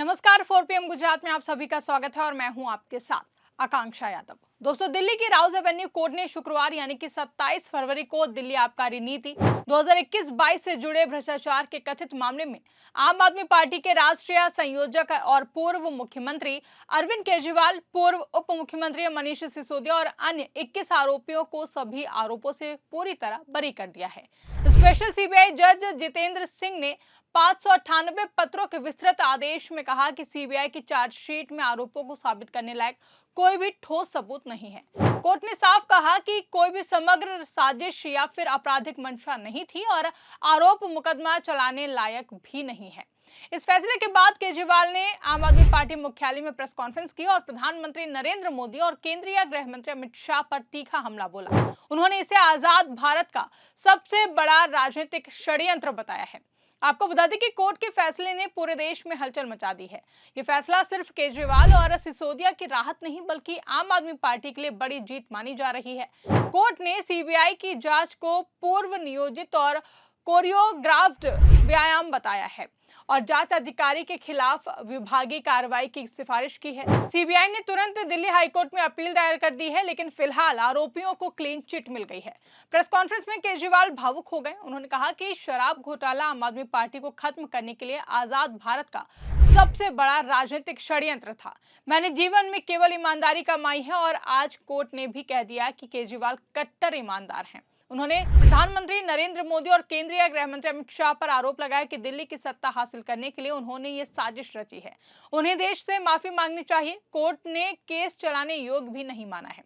नमस्कार। 4 PM गुजरात में आप सभी का स्वागत है और मैं हूं आपके साथ आकांक्षा यादव। दोस्तों, दिल्ली की राउज एवेन्यू कोर्ट ने शुक्रवार यानी कि 27 फरवरी को दिल्ली आबकारी नीति 2021-22 से जुड़े भ्रष्टाचार के कथित मामले में आम आदमी पार्टी के राष्ट्रीय संयोजक और पूर्व मुख्यमंत्री अरविंद केजरीवाल, पूर्व उप मुख्यमंत्री मनीष सिसोदिया और अन्य 21 आरोपियों को सभी आरोपों से पूरी तरह बरी कर दिया है। स्पेशल सीबीआई जज जितेंद्र सिंह ने 598 पत्रों के विस्तृत आदेश में कहा कि सीबीआई की चार्जशीट में आरोपों को साबित करने लायक कोई भी ठोस सबूत नहीं है। कोर्ट ने साफ कहा कि कोई भी समग्र साजिश या फिर आपराधिक मंशा नहीं थी और आरोप मुकदमा चलाने लायक भी नहीं है। इस फैसले के बाद केजरीवाल ने आम आदमी पार्टी मुख्यालय में प्रेस कॉन्फ्रेंस की और प्रधानमंत्री नरेंद्र मोदी और केंद्रीय गृह मंत्री अमित शाह पर तीखा हमला बोला। उन्होंने इसे आजाद भारत का सबसे बड़ा राजनीतिक षड्यंत्र बताया है। आपको बता दें कि कोर्ट के फैसले ने पूरे देश में हलचल मचा दी है। ये फैसला सिर्फ केजरीवाल और सिसोदिया की राहत नहीं बल्कि आम आदमी पार्टी के लिए बड़ी जीत मानी जा रही है। कोर्ट ने सीबीआई की जांच को पूर्व नियोजित और कोरियोग्राफ्ड व्यायाम बताया है और जांच अधिकारी के खिलाफ विभागीय कार्रवाई की सिफारिश की है। सीबीआई ने तुरंत दिल्ली हाईकोर्ट में अपील दायर कर दी है, लेकिन फिलहाल आरोपियों को क्लीन चिट मिल गई है। प्रेस कॉन्फ्रेंस में केजरीवाल भावुक हो गए। उन्होंने कहा कि शराब घोटाला आम आदमी पार्टी को खत्म करने के लिए आजाद भारत का सबसे बड़ा राजनीतिक षड्यंत्र था। मैंने जीवन में केवल ईमानदारी कमाई है और आज कोर्ट ने भी कह दिया कि केजरीवाल कट्टर ईमानदार हैं। उन्होंने प्रधानमंत्री नरेंद्र मोदी और केंद्रीय गृह मंत्री अमित शाह पर आरोप लगाया कि दिल्ली की सत्ता हासिल करने के लिए उन्होंने ये साजिश रची है। उन्हें देश से माफी मांगनी चाहिए। कोर्ट ने केस चलाने योग्य भी नहीं माना है।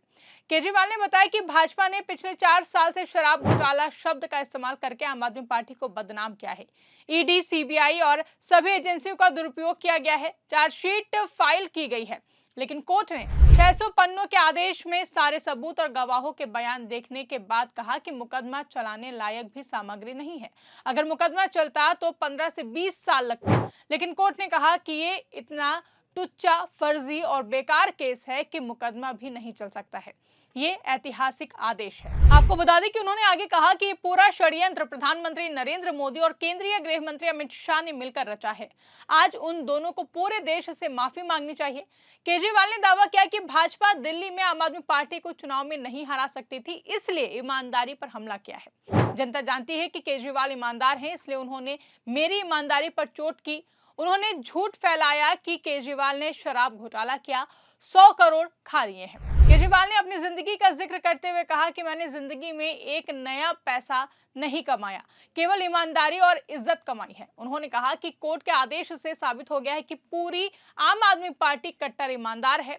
केजरीवाल ने बताया कि भाजपा ने पिछले 4 साल से शराब घोटाला शब्द का इस्तेमाल करके आम आदमी पार्टी को बदनाम किया है। ईडी, सीबीआई और सभी एजेंसियों का दुरुपयोग किया गया है। चार्जशीट फाइल की गई है, लेकिन कोर्ट ने 600 पन्नों के आदेश में सारे सबूत और गवाहों के बयान देखने के बाद कहा कि मुकदमा चलाने लायक भी सामग्री नहीं है। अगर मुकदमा चलता तो 15 से 20 साल लगते, लेकिन कोर्ट ने कहा कि ये इतना टुच्चा, फर्जी और बेकार केस है कि मुकदमा भी नहीं चल सकता है। ये ऐतिहासिक आदेश है। आपको बता दें कि उन्होंने आगे कहा कि पूरा षड्यंत्र प्रधानमंत्री नरेंद्र मोदी और केंद्रीय गृह मंत्री अमित शाह ने मिलकर रचा है। आज उन दोनों को पूरे देश से माफी मांगनी चाहिए। केजरीवाल ने दावा किया कि भाजपा दिल्ली में आम आदमी पार्टी को चुनाव में नहीं हरा सकती थी, इसलिए ईमानदारी पर हमला किया है। जनता जानती है कि केजरीवाल ईमानदार हैं, इसलिए उन्होंने मेरी ईमानदारी पर चोट की। उन्होंने झूठ फैलाया कि केजरीवाल ने शराब घोटाला किया, 100 करोड़ खा लिए हैं। केजरीवाल ने अपनी जिंदगी का जिक्र करते हुए कहा कि मैंने जिंदगी में एक नया पैसा नहीं कमाया, केवल ईमानदारी और इज्जत कमाई है। उन्होंने कहा कि कोर्ट के आदेश से साबित हो गया है कि पूरी आम आदमी पार्टी कट्टर ईमानदार है।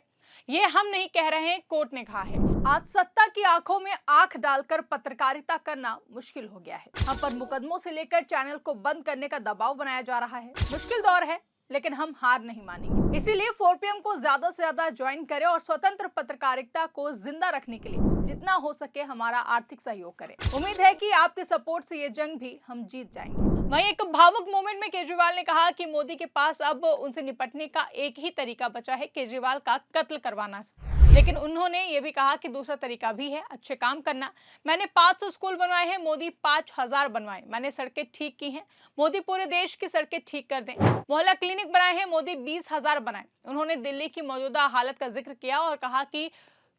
ये हम नहीं कह रहे हैं, कोर्ट ने कहा है। आज सत्ता की आंखों में आंख डालकर पत्रकारिता करना मुश्किल हो गया है। हम पर मुकदमों से लेकर चैनल को बंद करने का दबाव बनाया जा रहा है। मुश्किल दौर है, लेकिन हम हार नहीं मानेंगे। इसीलिए 4 PM को ज्यादा से ज्यादा ज्वाइन करें और स्वतंत्र पत्रकारिता को जिंदा रखने के लिए जितना हो सके हमारा आर्थिक सहयोग करें। उम्मीद है कि आपके सपोर्ट से ये जंग भी हम जीत जाएंगे। वहीं एक भावुक मोमेंट में केजरीवाल ने कहा कि मोदी के पास अब उनसे निपटने का एक ही तरीका बचा है, केजरीवाल का कत्ल करवाना। लेकिन उन्होंने ये भी कहा कि दूसरा तरीका भी है, अच्छे काम करना। मैंने 500 स्कूल बनवाए हैं, मोदी 5000 बनवाए। मैंने सड़कें ठीक की हैं, मोदी पूरे देश की सड़कें ठीक कर दें। मोहल्ला क्लिनिक बनाए हैं, मोदी 20,000 बनाए। उन्होंने दिल्ली की मौजूदा हालत का जिक्र किया और कहा कि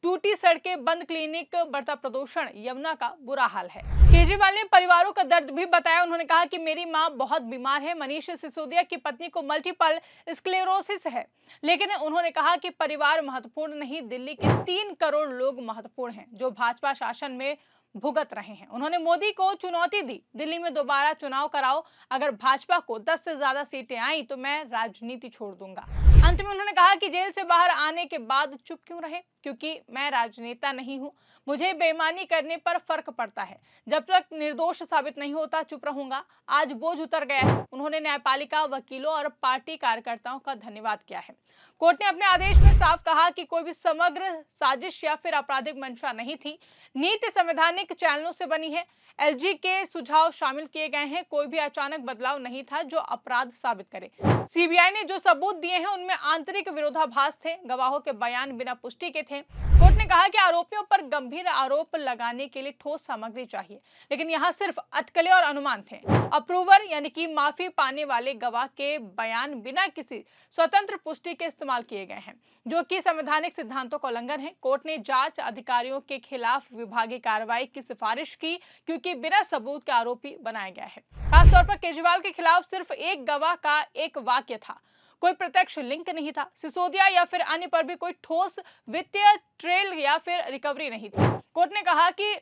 टूटी सड़कें, बंद क्लिनिक, बढ़ता प्रदूषण, यमुना का बुरा हाल है। केजरीवाल ने परिवारों का दर्द भी बताया। उन्होंने कहा कि मेरी मां बहुत बीमार है, मनीष सिसोदिया की पत्नी को मल्टीपल स्क्लेरोसिस है, लेकिन उन्होंने कहा कि परिवार महत्वपूर्ण नहीं, दिल्ली के 3 करोड़ लोग महत्वपूर्ण हैं जो भाजपा शासन में भुगत रहे हैं। उन्होंने मोदी को चुनौती दी, दिल्ली में दोबारा चुनाव कराओ, अगर भाजपा को 10 से ज्यादा सीटें आई तो मैं राजनीति छोड़ दूंगा। अंत में उन्होंने कहा कि जेल से बाहर आने के बाद चुप क्यों रहे, क्योंकि मैं राजनेता नहीं हूं, मुझे बेईमानी करने पर फर्क पड़ता है। जब तक निर्दोष साबित नहीं होता चुप रहूंगा। आज बोझ उतर गया है। उन्होंने न्यायपालिका, वकीलों और पार्टी कार्यकर्ताओं का धन्यवाद किया है। कोर्ट ने अपने आदेश में साफ कहा कि कोई भी समग्र साजिश या फिर आपराधिक मंशा नहीं थी। नीति संवैधानिक चैनलों से बनी है। एलजी के सुझाव शामिल किए गए हैं। कोई भी अचानक बदलाव नहीं था जो अपराध साबित करे। सीबीआई ने जो सबूत दिए हैं उनमें आंतरिक विरोधाभास थे, गवाहों के बयान बिना पुष्टि के थे। कोर्ट ने कहा कि आरोपियों पर गंभीर आरोप लगाने के लिए ठोस सामग्री चाहिए, लेकिन यहाँ सिर्फ अटकलें और अनुमान थे। अप्रूवर यानी कि माफी पाने वाले गवाह के बयान बिना किसी स्वतंत्र पुष्टि के इस्तेमाल किए गए हैं, जो कि संवैधानिक सिद्धांतों का उल्लंघन है। कोर्ट ने जांच अधिकारियों के खिलाफ विभागीय कार्रवाई की सिफारिश की, क्योंकि बिना सबूत के आरोपी बनाया गया है। खासतौर पर केजरीवाल के खिलाफ सिर्फ एक गवाह का एक वाक्य था, कोई प्रत्यक्ष लिंक नहीं था। सिसोदिया या फिर अन्य पर भी कोई ठोस वित्तीय ट्रेल या फिर रिकवरी नहीं थी। कोर्ट ने कहा कि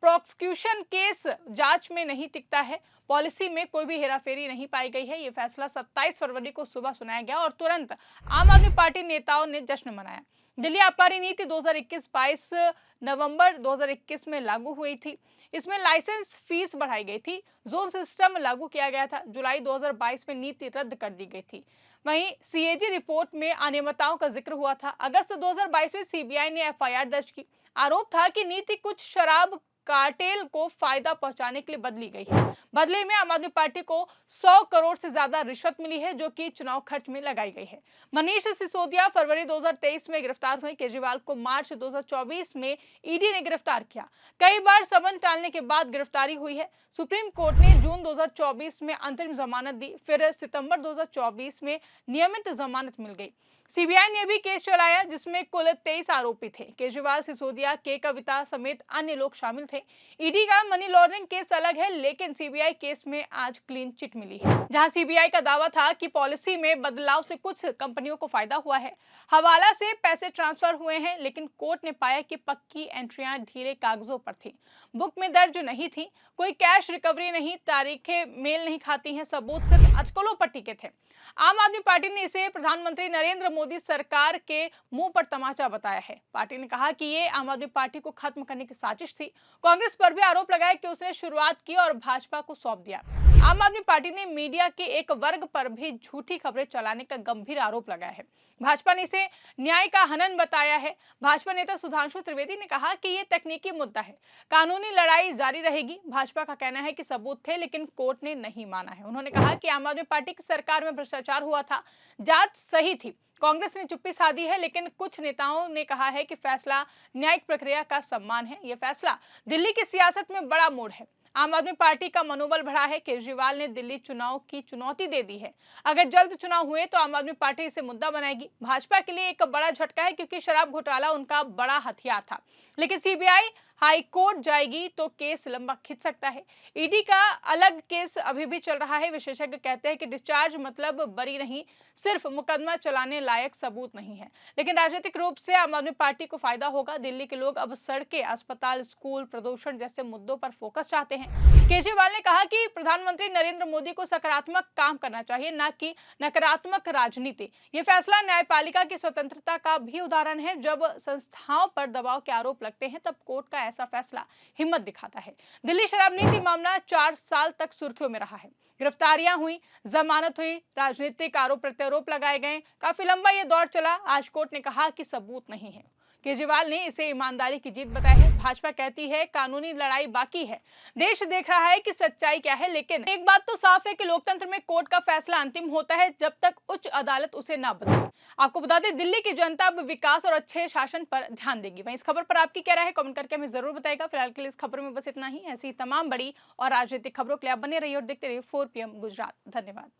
प्रोसिक्यूशन केस जांच में नहीं टिकता है, पॉलिसी में कोई भी हेराफेरी नहीं पाई गई है। ये फैसला 27 फरवरी को सुबह सुनाया गया और तुरंत आम आदमी पार्टी नेताओं ने जश्न मनाया। दिल्ली आबकारी नीति 2021-22 नवंबर 2021 में लागू हुई थी। इसमें लाइसेंस फीस बढ़ाई गई थी, जोन सिस्टम लागू किया गया था। जुलाई 2022 में नीति रद्द कर दी गई थी। वहीं सीएजी रिपोर्ट में अनियमितताओं का जिक्र हुआ था। अगस्त 2022 में सीबीआई ने एफआईआर दर्ज की। आरोप था कि नीति कुछ शराब कार्टेल को फायदा पहुंचाने के लिए बदली गई है। बदले में आम आदमी पार्टी को 100 करोड़ से ज्यादा रिश्वत मिली है, जो कि चुनाव खर्च में लगाई गई है। मनीष सिसोदिया फरवरी 2023 में गिरफ्तार हुए। केजरीवाल को मार्च 2024 में ईडी ने गिरफ्तार किया। कई बार समन टालने के बाद गिरफ्तारी हुई है। सुप्रीम कोर्ट ने जून 2024 में अंतरिम जमानत दी, फिर सितंबर 2024 में नियमित जमानत मिल गई। सीबीआई ने भी केस चलाया, जिसमें कुल 23 आरोपी थे। केजरीवाल, सिसोदिया, के कविता समेत अन्य लोग शामिल थे। ईडी का मनी लॉन्ड्रिंग केस अलग है, लेकिन सीबीआई केस में आज क्लीन चिट मिली है, जहां सीबीआई का दावा था कि पॉलिसी में बदलाव से कुछ कंपनियों को फायदा हुआ है, हवाला से पैसे ट्रांसफर हुए हैं। लेकिन कोर्ट ने पाया कि पक्की एंट्रियां ढीले कागजों पर थी, बुक में दर्ज नहीं थी, कोई कैश रिकवरी नहीं, तारीखें मेल नहीं खाती हैं, सबूत सिर्फ अटकलों पर टिके थे। आम आदमी पार्टी ने इसे प्रधानमंत्री नरेंद्र मोदी सरकार के मुंह पर तमाचा बताया है। पार्टी ने कहा कि ये आम आदमी पार्टी को खत्म करने की साजिश थी। कांग्रेस पर भी आरोप लगाया कि उसने शुरुआत की और भाजपा को सौंप दिया। आम आदमी पार्टी ने मीडिया के एक वर्ग पर भी झूठी खबरें चलाने का गंभीर आरोप लगाया है। भाजपा ने इसे न्याय का हनन बताया है। भाजपा नेता सुधांशु त्रिवेदी ने कहा कि ये तकनीकी मुद्दा है, कानूनी लड़ाई जारी रहेगी। भाजपा का कहना है कि सबूत थे, लेकिन कोर्ट ने नहीं माना है। उन्होंने कहा कि आम आदमी पार्टी की सरकार में भ्रष्टाचार हुआ था, जांच सही थी। कांग्रेस ने चुप्पी साधी है, लेकिन कुछ नेताओं ने कहा है कि फैसला न्यायिक प्रक्रिया का सम्मान है। यह फैसला दिल्ली की सियासत में बड़ा मोड़ है। आम आदमी पार्टी का मनोबल बढ़ा है। केजरीवाल ने दिल्ली चुनाव की चुनौती दे दी है। अगर जल्द चुनाव हुए तो आम आदमी पार्टी इसे मुद्दा बनाएगी। भाजपा के लिए एक बड़ा झटका है, क्योंकि शराब घोटाला उनका बड़ा हथियार था। लेकिन सीबीआई हाई कोर्ट जाएगी तो केस लंबा खिंच सकता है। ईडी का अलग केस अभी भी चल रहा है। विशेषज्ञ कहते हैं कि डिस्चार्ज मतलब बरी नहीं, सिर्फ मुकदमा चलाने लायक सबूत नहीं है। लेकिन राजनीतिक रूप से आम आदमी पार्टी को फायदा होगा। दिल्ली के लोग अब सड़कें, अस्पताल, स्कूल, प्रदूषण जैसे मुद्दों पर फोकस चाहते हैं। केजरीवाल ने कहा कि प्रधानमंत्री नरेंद्र मोदी को सकारात्मक काम करना चाहिए, न कि नकारात्मक राजनीति। ये फैसला न्यायपालिका की स्वतंत्रता का भी उदाहरण है। जब संस्थाओं पर दबाव के आरोप लगते हैं, तब कोर्ट का ऐसा फैसला हिम्मत दिखाता है। दिल्ली शराब नीति मामला 4 साल तक सुर्खियों में रहा है। गिरफ्तारियां हुई, जमानत हुई, राजनीतिक आरोप प्रत्यारोप लगाए गए, काफी लंबा ये दौर चला। आज कोर्ट ने कहा कि सबूत नहीं है। केजरीवाल ने इसे ईमानदारी की जीत बताया है। भाजपा कहती है कानूनी लड़ाई बाकी है। देश देख रहा है कि सच्चाई क्या है। लेकिन एक बात तो साफ है कि लोकतंत्र में कोर्ट का फैसला अंतिम होता है, जब तक उच्च अदालत उसे ना बदले। आपको बता दें, दिल्ली की जनता अब विकास और अच्छे शासन पर ध्यान देगी। वहीं इस खबर पर आपकी क्या राय है, कमेंट करके हमें जरूर बताएगा। फिलहाल के लिए इस खबर में बस इतना ही। ऐसी तमाम बड़ी और राजनीतिक खबरों के लिए आप बने रहिए और देखते रहिए 4 PM गुजरात। धन्यवाद।